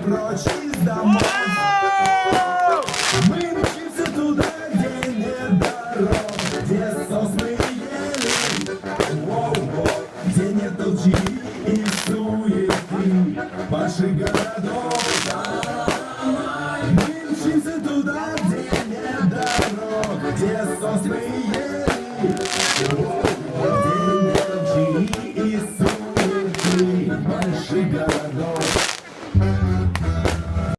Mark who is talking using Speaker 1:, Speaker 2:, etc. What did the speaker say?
Speaker 1: прочь из домов. Мы мчимся туда, где нет дорог, где сосны и ели, где нет толчи и суеты больших городов. Мы мчимся туда, где нет дорог, где сосны и ели.